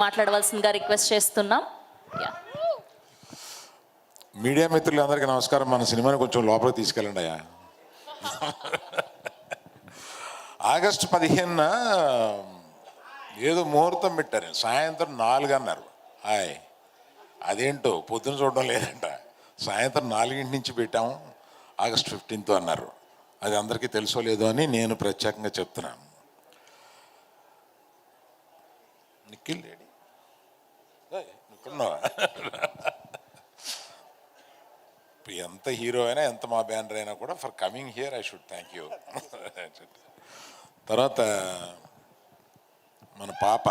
మాట్లాడవలసిందిగా రిక్వెస్ట్ చేస్తున్నాం. మీడియా మిత్రులందరికీ నమస్కారం. మన సినిమాని కొంచెం లోపలికి తీసుకెళ్ళండి అయ్యా. ఆగస్టు 15న ఏదో ముహూర్తం పెట్టారు, సాయంత్రం 4 అన్నారు. అదేంటో పొద్దున చూడడం లేదంట, సాయంత్రం 4 నుంచి పెట్టాము, ఆగస్ట్ 15th అన్నారు. అది అందరికీ తెలుసో లేదో అని నేను ప్రత్యేకంగా చెప్తున్నాను. నిఖిల్ లేడీ నువ్వున్నావా? ఎంత హీరో అయినా, ఎంత మా బ్యానర్ అయినా కూడా for coming here I should thank you. తర్వాత మన పాప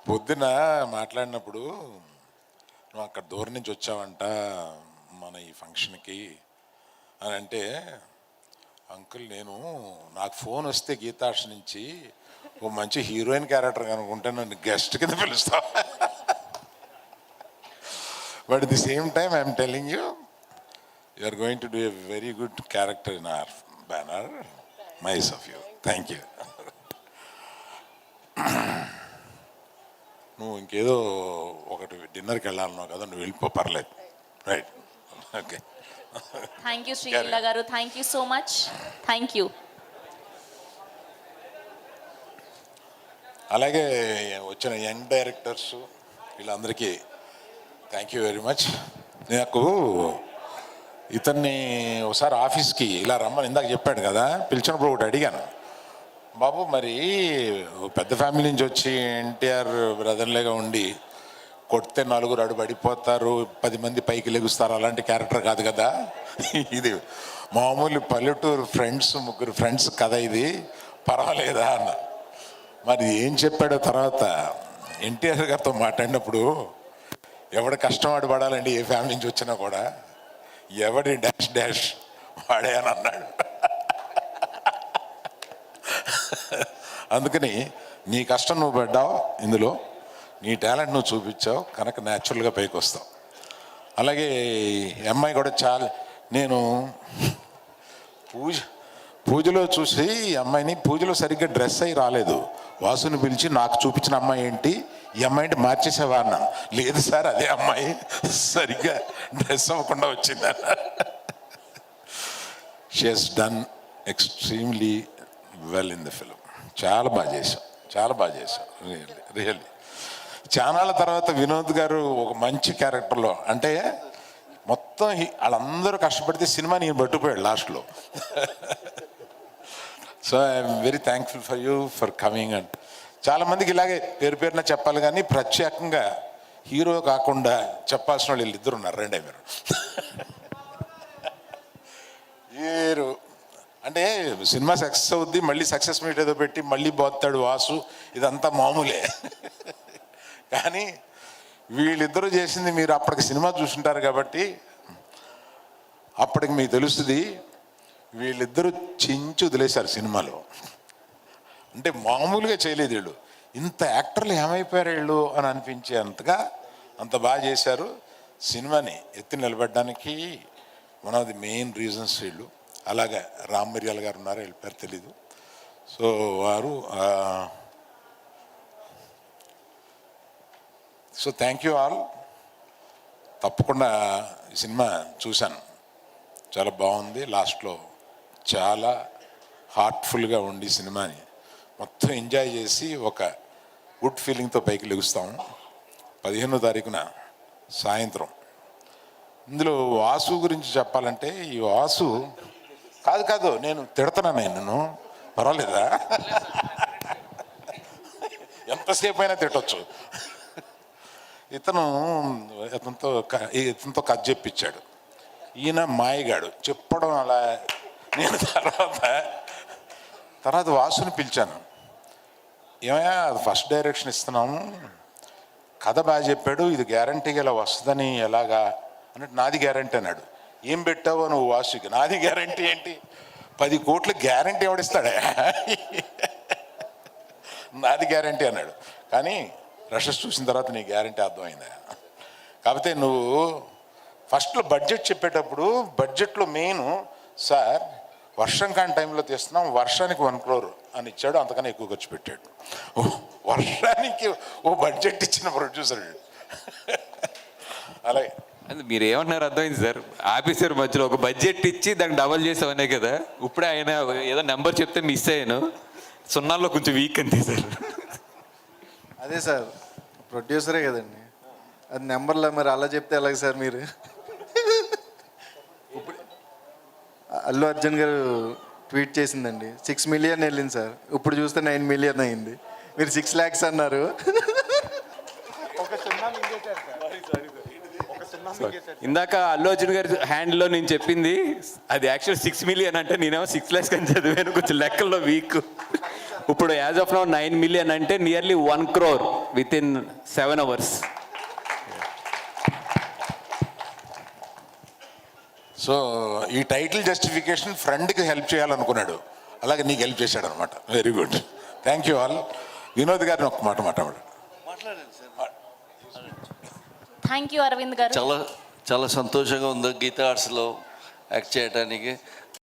పొద్దున మాట్లాడినప్పుడు, నువ్వు అక్కడ దూరం నుంచి వచ్చావంట మన ఈ ఫంక్షన్కి అని అంటే, అంకుల్ నాకు ఫోన్ వస్తే గీతాష్ నుంచి ఓ మంచి హీరోయిన్ క్యారెక్టర్ కనుకుంటే నన్ను గెస్ట్ కింద పిలుస్తావు. But at the same time I am telling you, you are going to do a very good character in our banner. Nice of you. Thank you. నువ్వు ఇంకేదో ఒకటి డిన్నర్కి వెళ్ళాలన్నావు కదా, నువ్వు వెళ్ళిపో, పర్లేదు. Right, okay. Thank you Sreeleela garu, thank you so much. Thank you. అలాగే వచ్చిన యంగ్ డైరెక్టర్స్ వీళ్ళందరికీ థ్యాంక్ యూ వెరీ మచ్. నాకు ఇతన్ని ఒకసారి ఆఫీస్కి ఇలా రమ్మని ఇందాక చెప్పాడు కదా, పిలిచినప్పుడు ఒకటి అడిగాను, బాబు మరి పెద్ద ఫ్యామిలీ నుంచి వచ్చి ఎన్టీఆర్ బ్రదర్లేగా ఉండి కొడితే 4 అడుపడిపోతారు, 10 మంది పైకి లెగుస్తారు, అలాంటి క్యారెక్టర్ కాదు కదా ఇది, మామూలు పల్లెటూరు ఫ్రెండ్స్, 3 ఫ్రెండ్స్ కథ, ఇది పర్వాలేదా అన్న. మరి ఏం చెప్పాడో తర్వాత ఎన్టీఆర్ గారితో మాట్లాడినప్పుడు, ఎవడి కష్టం పడాలండి, ఏ ఫ్యామిలీ నుంచి వచ్చినా కూడా, ఎవడి డాష్ డాష్ వాడే అని అన్నాడు. అందుకని నీ కష్టం నువ్వు పడ్డావు, ఇందులో నీ టాలెంట్ నువ్వు చూపించావు కనుక న్యాచురల్గా పైకి వస్తావు. అలాగే అమ్మాయి కూడా చాలా, నేను పూజలో చూసి అమ్మాయిని, పూజలో సరిగ్గా డ్రెస్ అయ్యి రాలేదు, వాసుని పిలిచి నాకు చూపించిన అమ్మాయి ఏంటి, ఈ అమ్మాయిని మార్చేసేవా అన్నాను. లేదు సార్, అదే అమ్మాయి సరిగ్గా డ్రెస్ అవ్వకుండా వచ్చింది. She has done extremely well in the film. చాలా బాగా చేశాం రియల్లీ. చానాళ్ళ తర్వాత వినోద్ గారు ఒక మంచి క్యారెక్టర్లో, అంటే మొత్తం వాళ్ళందరూ కష్టపడితే సినిమా నేను పట్టుకుపోయాడు లాస్ట్లో. So I'm very thankful for you for coming. And చాలామందికి ఇలాగే పేరున చెప్పాలి, కానీ ప్రత్యేకంగా హీరో కాకుండా చెప్పాల్సిన వాళ్ళు వీళ్ళిద్దరు ఉన్నారు. రెండే మీరు అంటే సినిమా సక్సెస్ అవుద్ది, మళ్ళీ సక్సెస్ మీట్ ఏదో పెట్టి మళ్ళీ పోతాడు వాసు, ఇదంతా మామూలే. కానీ వీళ్ళిద్దరూ చేసింది మీరు అప్పటికి సినిమా చూసుంటారు కాబట్టి అప్పటికి మీకు తెలుస్తుంది, వీళ్ళిద్దరూ చించి వదిలేశారు సినిమాలో. అంటే మామూలుగా చేయలేదు వీళ్ళు, ఇంత యాక్టర్లు ఏమైపోయారు వీళ్ళు అని అనిపించేంతగా అంత బాగా చేశారు. సినిమాని ఎత్తి నిలబెట్టడానికి one of the main reasons వీళ్ళు. అలాగే రామ్ మిర్యాల గారు ఉన్నారు, వీళ్ళ పేరు తెలీదు. సో వారు, సో థ్యాంక్ యూ ఆల్. తప్పకుండా ఈ సినిమా చూశాను, చాలా బాగుంది. లాస్ట్లో చాలా హార్ట్ఫుల్గా ఉండి సినిమాని మొత్తం ఎంజాయ్ చేసి ఒక గుడ్ ఫీలింగ్తో పైకి లెగుస్తాము. 15వ తారీఖున సాయంత్రం. ఇందులో వాసు గురించి చెప్పాలంటే, ఈ వాసు కాదు నేను తిడతాను, నేను పర్వాలేదా, ఎంతసేపు అయినా తిట్టచ్చు. ఇతనితో కథ చెప్పించాడు, ఈయన మాయగాడు చెప్పడం. అలా నేను తర్వాత వాసుని పిలిచాను, ఏమయ్యా ఫస్ట్ డైరెక్షన్ ఇస్తున్నాము, కథ బాగా చెప్పాడు, ఇది గ్యారంటీగా ఇలా వస్తుందని ఎలాగా అన్నట్టు, నాది గ్యారంటీ అన్నాడు. ఏం పెట్టావో నువ్వు వాసుకి? నాది గ్యారంటీ ఏంటి, 10 కోట్ల గ్యారంటీ ఎవడిస్తాడే, నాది గ్యారంటీ అన్నాడు. కానీ రషెస్ చూసిన తర్వాత నీ గ్యారంటీ అర్థమైందా? కాకపోతే నువ్వు ఫస్ట్లో బడ్జెట్ చెప్పేటప్పుడు, బడ్జెట్లో మెయిన్ సార్ వర్షం కాని టైంలో తీస్తున్నాం, వర్షానికి 1 crore అని ఇచ్చాడు, అంతకన్నా ఎక్కువ ఖర్చు పెట్టాడు. వర్షానికి ఓ బడ్జెట్ ఇచ్చిన ప్రొడ్యూసర్. అలాగే అది మీరు ఏమన్నారు అర్థమైంది సార్. ఆఫీసర్ మధ్యలో ఒక బడ్జెట్ ఇచ్చి దాన్ని డబల్ చేసామనే కదా. ఇప్పుడే ఆయన ఏదో నెంబర్ చెప్తే మిస్ అయ్యాను, సున్నాల్లో కొంచెం వీక్ అంతే సార్. అదే సార్, ప్రొడ్యూసరే కదండి, అది నెంబర్లో మరి అలా చెప్తే ఎలాగ సార్ మీరు? ఇప్పుడు అల్లు అర్జున్ గారు ట్వీట్ చేసిందండి, 6 million వెళ్ళింది సార్, ఇప్పుడు చూస్తే 9 million అయింది. మీరు 6 lakhs అన్నారు. ఇందాక అల్లు అర్జున్ గారి హ్యాండ్లో నేను చెప్పింది అది యాక్చువల్ 6 million అంటే నేనేమో 6 lakhs అని చదివాను, కొంచెం లెక్కల్లో వీక్. ఇప్పుడు యాజ్ ఆఫ్ నౌ 9 million అంటే nearly 1 crore with in 7 hours. So ఈ టైటిల్ జస్టిఫికేషన్ ఫ్రెండ్కి హెల్ప్ చేయాలనుకున్నాడు, అలాగే నీకు హెల్ప్ చేశాడు అనమాట. Very good, thank you all. Vinod గారిని ఒక్క మాట మాట్లాడు. థ్యాంక్ యూ అరవింద్ గారు. చాలా చాలా సంతోషంగా ఉంది గీతా ఆర్ట్స్లో యాక్ట్ చేయడానికి.